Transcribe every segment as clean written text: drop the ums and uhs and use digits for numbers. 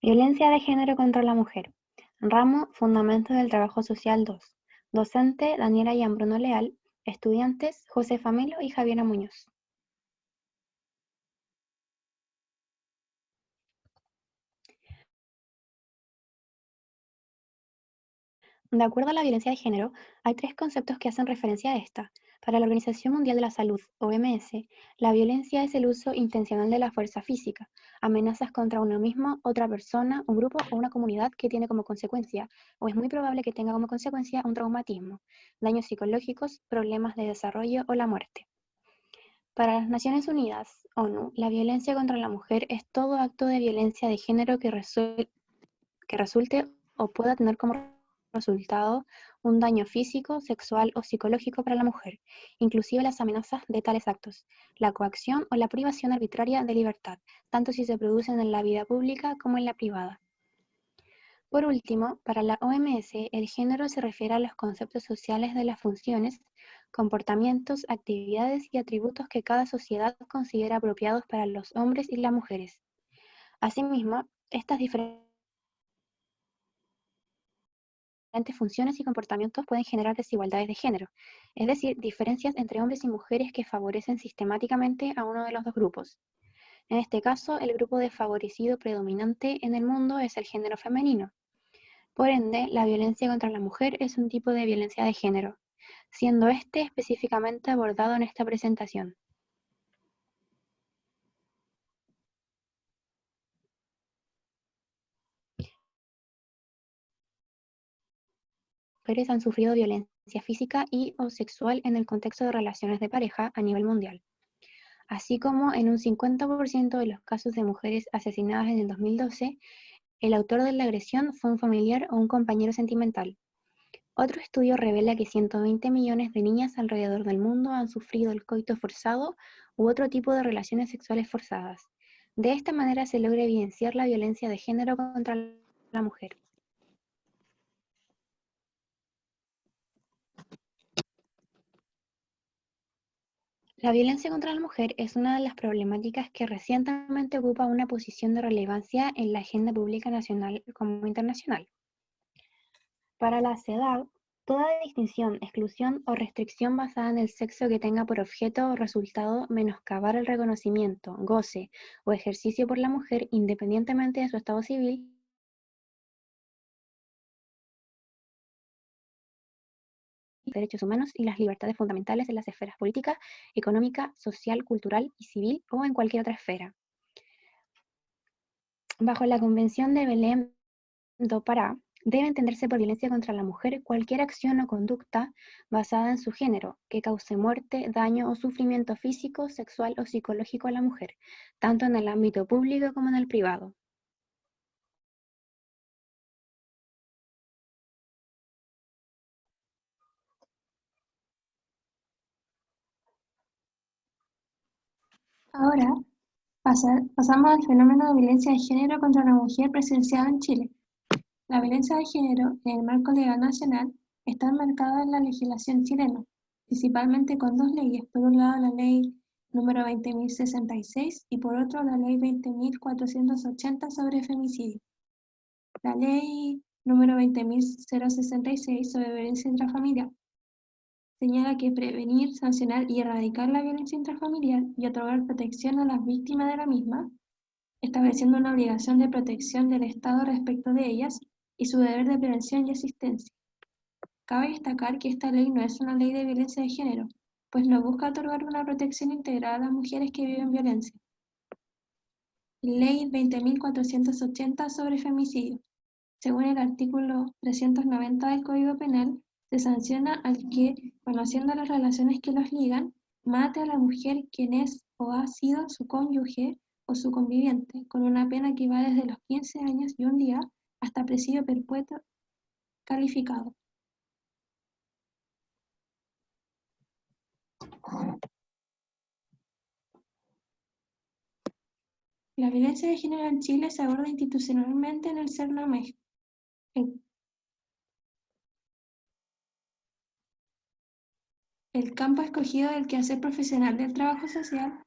Violencia de género contra la mujer. Ramo Fundamentos del Trabajo Social 2. Docente Daniela Yambruno Leal. Estudiantes Josefa Melo y Javiera Muñoz. De acuerdo a la violencia de género, hay tres conceptos que hacen referencia a esta. Para la Organización Mundial de la Salud, OMS, la violencia es el uso intencional de la fuerza física, amenazas contra uno mismo, otra persona, un grupo o una comunidad que tiene como consecuencia, o es muy probable que tenga como consecuencia un traumatismo, daños psicológicos, problemas de desarrollo o la muerte. Para las Naciones Unidas, ONU, la violencia contra la mujer es todo acto de violencia de género que resulte o pueda tener como resultado un daño físico, sexual o psicológico para la mujer, inclusive las amenazas de tales actos, la coacción o la privación arbitraria de libertad, tanto si se producen en la vida pública como en la privada. Por último, para la OMS, el género se refiere a los conceptos sociales de las funciones, comportamientos, actividades y atributos que cada sociedad considera apropiados para los hombres y las mujeres. Asimismo, estas diferentes funciones y comportamientos pueden generar desigualdades de género, es decir, diferencias entre hombres y mujeres que favorecen sistemáticamente a uno de los dos grupos. En este caso, el grupo desfavorecido predominante en el mundo es el género femenino. Por ende, la violencia contra la mujer es un tipo de violencia de género, siendo este específicamente abordado en esta presentación. Mujeres han sufrido violencia física y o sexual en el contexto de relaciones de pareja a nivel mundial, así como en un 50% de los casos de mujeres asesinadas en el 2012, el autor de la agresión fue un familiar o un compañero sentimental. Otro estudio revela que 120 millones de niñas alrededor del mundo han sufrido el coito forzado u otro tipo de relaciones sexuales forzadas. De esta manera se logra evidenciar la violencia de género contra la mujer. La violencia contra la mujer es una de las problemáticas que recientemente ocupa una posición de relevancia en la agenda pública nacional como internacional. Para la CEDAW, toda distinción, exclusión o restricción basada en el sexo que tenga por objeto o resultado menoscabar el reconocimiento, goce o ejercicio por la mujer independientemente de su estado civil, derechos humanos y las libertades fundamentales en las esferas política, económica, social, cultural y civil o en cualquier otra esfera. Bajo la Convención de Belém do Pará, debe entenderse por violencia contra la mujer cualquier acción o conducta basada en su género, que cause muerte, daño o sufrimiento físico, sexual o psicológico a la mujer, tanto en el ámbito público como en el privado. Ahora pasamos al fenómeno de violencia de género contra la mujer presenciado en Chile. La violencia de género, en el marco legal nacional, está enmarcada en la legislación chilena, principalmente con dos leyes. Por un lado, la ley número 20.066 y por otro, la ley 20.480 sobre femicidio. La ley número 20.066 sobre violencia intrafamiliar señala que prevenir, sancionar y erradicar la violencia intrafamiliar y otorgar protección a las víctimas de la misma, estableciendo una obligación de protección del Estado respecto de ellas y su deber de prevención y asistencia. Cabe destacar que esta ley no es una ley de violencia de género, pues no busca otorgar una protección integral a las mujeres que viven violencia. Ley 20.480 sobre femicidio. Según el artículo 390 del Código Penal, se sanciona al que, conociendo las relaciones que los ligan, mate a la mujer quien es o ha sido su cónyuge o su conviviente, con una pena que va desde los 15 años y un día hasta presidio perpetuo calificado. La violencia de género en Chile se aborda institucionalmente en el CERNAMEG. El campo escogido del quehacer profesional del trabajo social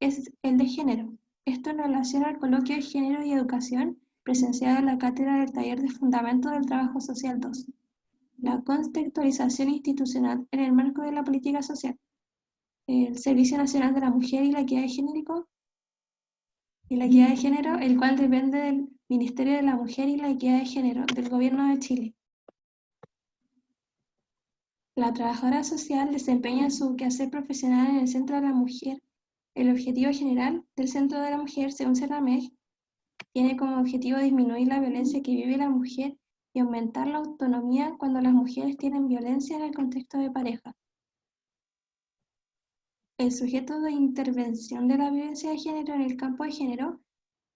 es el de género. Esto en relación al coloquio de género y educación presenciado en la cátedra del taller de Fundamentos del Trabajo Social 2. La contextualización institucional en el marco de la política social. El Servicio Nacional de la Mujer y la Equidad de Género, el cual depende del Ministerio de la Mujer y la Equidad de Género del Gobierno de Chile. La trabajadora social desempeña su quehacer profesional en el Centro de la Mujer. El objetivo general del Centro de la Mujer, según CERNAMEG, tiene como objetivo disminuir la violencia que vive la mujer y aumentar la autonomía cuando las mujeres tienen violencia en el contexto de pareja. El sujeto de intervención de la violencia de género en el campo de género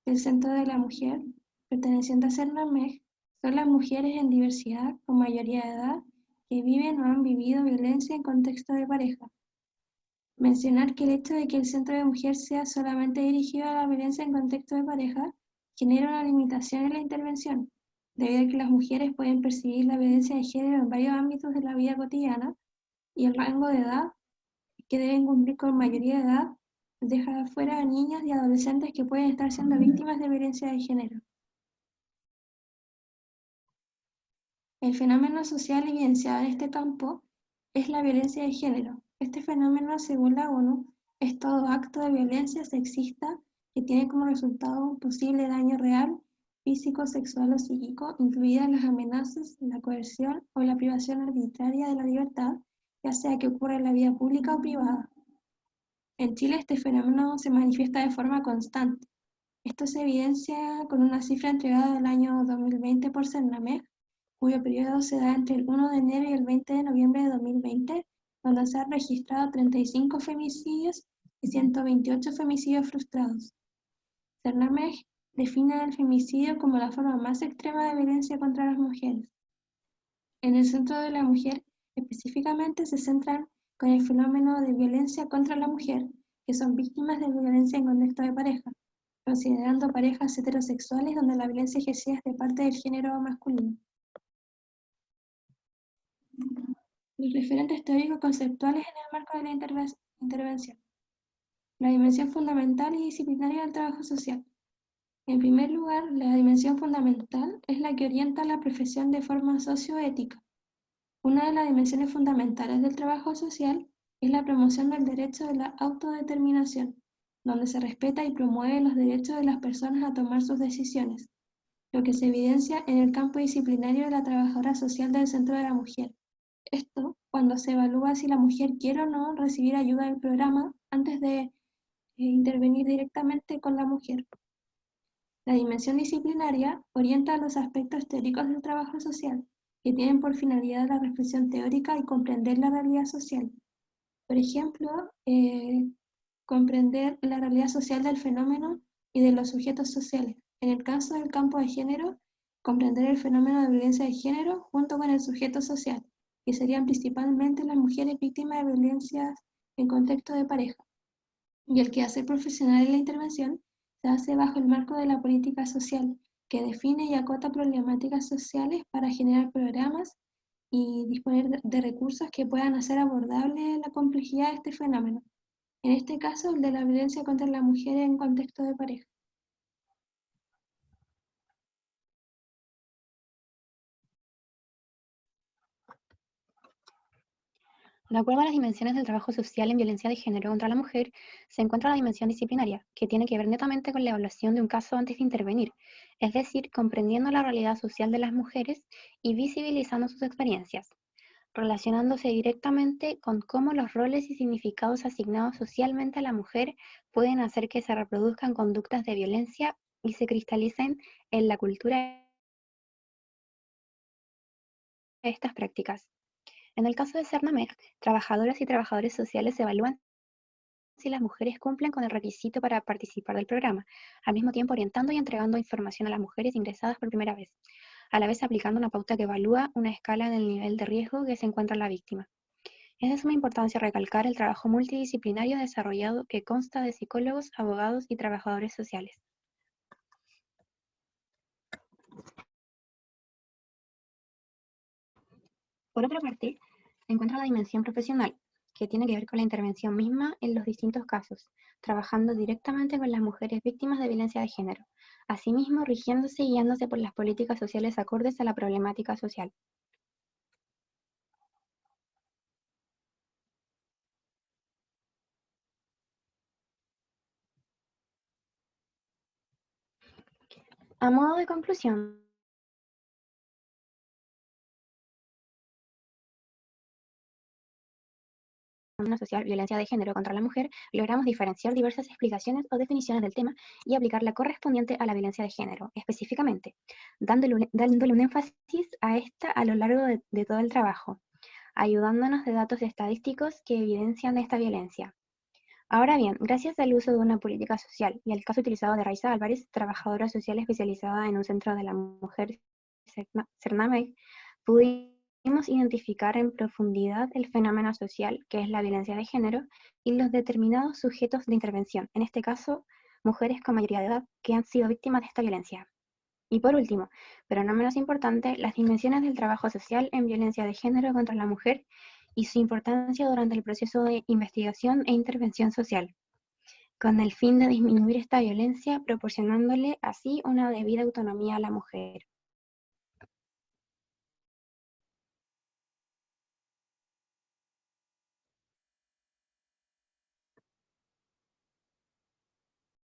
del Centro de la Mujer, perteneciente a CERNAMEG, son las mujeres en diversidad con mayoría de edad que viven o han vivido violencia en contexto de pareja. Mencionar que el hecho de que el Centro de Mujer sea solamente dirigido a la violencia en contexto de pareja genera una limitación en la intervención, debido a que las mujeres pueden percibir la violencia de género en varios ámbitos de la vida cotidiana y el rango de edad que deben cumplir con mayoría de edad deja afuera a niñas y adolescentes que pueden estar siendo víctimas de violencia de género. El fenómeno social evidenciado en este campo es la violencia de género. Este fenómeno, según la ONU, es todo acto de violencia sexista que tiene como resultado un posible daño real, físico, sexual o psíquico, incluidas las amenazas, la coerción o la privación arbitraria de la libertad, ya sea que ocurra en la vida pública o privada. En Chile este fenómeno se manifiesta de forma constante. Esto se evidencia con una cifra entregada del año 2020 por CERNAMEG, cuyo periodo se da entre el 1 de enero y el 20 de noviembre de 2020, donde se han registrado 35 femicidios y 128 femicidios frustrados. CERNAMEG define el femicidio como la forma más extrema de violencia contra las mujeres. En el Centro de la Mujer, específicamente, se centran con el fenómeno de violencia contra la mujer, que son víctimas de violencia en contexto de pareja, considerando parejas heterosexuales donde la violencia ejercida es de parte del género masculino. Los referentes teóricos conceptuales en el marco de la intervención. La dimensión fundamental y disciplinaria del trabajo social. En primer lugar, la dimensión fundamental es la que orienta la profesión de forma socioética. Una de las dimensiones fundamentales del trabajo social es la promoción del derecho de la autodeterminación, donde se respeta y promueve los derechos de las personas a tomar sus decisiones, lo que se evidencia en el campo disciplinario de la trabajadora social del Centro de la Mujer. Esto cuando se evalúa si la mujer quiere o no recibir ayuda del programa antes de intervenir directamente con la mujer. La dimensión disciplinaria orienta los aspectos teóricos del trabajo social, que tienen por finalidad la reflexión teórica y comprender la realidad social. Por ejemplo, comprender la realidad social del fenómeno y de los sujetos sociales. En el caso del campo de género, comprender el fenómeno de violencia de género junto con el sujeto social, que serían principalmente las mujeres víctimas de violencias en contexto de pareja. Y el quehacer profesional en la intervención se hace bajo el marco de la política social, que define y acota problemáticas sociales para generar programas y disponer de recursos que puedan hacer abordable la complejidad de este fenómeno. En este caso, el de la violencia contra la mujer en contexto de pareja. De acuerdo a las dimensiones del trabajo social en violencia de género contra la mujer, se encuentra la dimensión disciplinaria, que tiene que ver netamente con la evaluación de un caso antes de intervenir, es decir, comprendiendo la realidad social de las mujeres y visibilizando sus experiencias, relacionándose directamente con cómo los roles y significados asignados socialmente a la mujer pueden hacer que se reproduzcan conductas de violencia y se cristalicen en la cultura de estas prácticas. En el caso de CERNAMEG, trabajadoras y trabajadores sociales evalúan si las mujeres cumplen con el requisito para participar del programa, al mismo tiempo orientando y entregando información a las mujeres ingresadas por primera vez, a la vez aplicando una pauta que evalúa una escala en el nivel de riesgo que se encuentra la víctima. Es de suma importancia recalcar el trabajo multidisciplinario desarrollado que consta de psicólogos, abogados y trabajadores sociales. Por otra parte, se encuentra la dimensión profesional, que tiene que ver con la intervención misma en los distintos casos, trabajando directamente con las mujeres víctimas de violencia de género, asimismo rigiéndose y guiándose por las políticas sociales acordes a la problemática social. A modo de conclusión, social, violencia de género contra la mujer, logramos diferenciar diversas explicaciones o definiciones del tema y aplicar la correspondiente a la violencia de género, específicamente, dándole un énfasis a esta a lo largo de todo el trabajo, ayudándonos de datos estadísticos que evidencian esta violencia. Ahora bien, gracias al uso de una política social y al caso utilizado de Raiza Álvarez, trabajadora social especializada en un centro de la mujer Cernamec, pudimos identificar en profundidad el fenómeno social que es la violencia de género y los determinados sujetos de intervención, en este caso, mujeres con mayoría de edad que han sido víctimas de esta violencia. Y por último, pero no menos importante, las dimensiones del trabajo social en violencia de género contra la mujer y su importancia durante el proceso de investigación e intervención social, con el fin de disminuir esta violencia, proporcionándole así una debida autonomía a la mujer.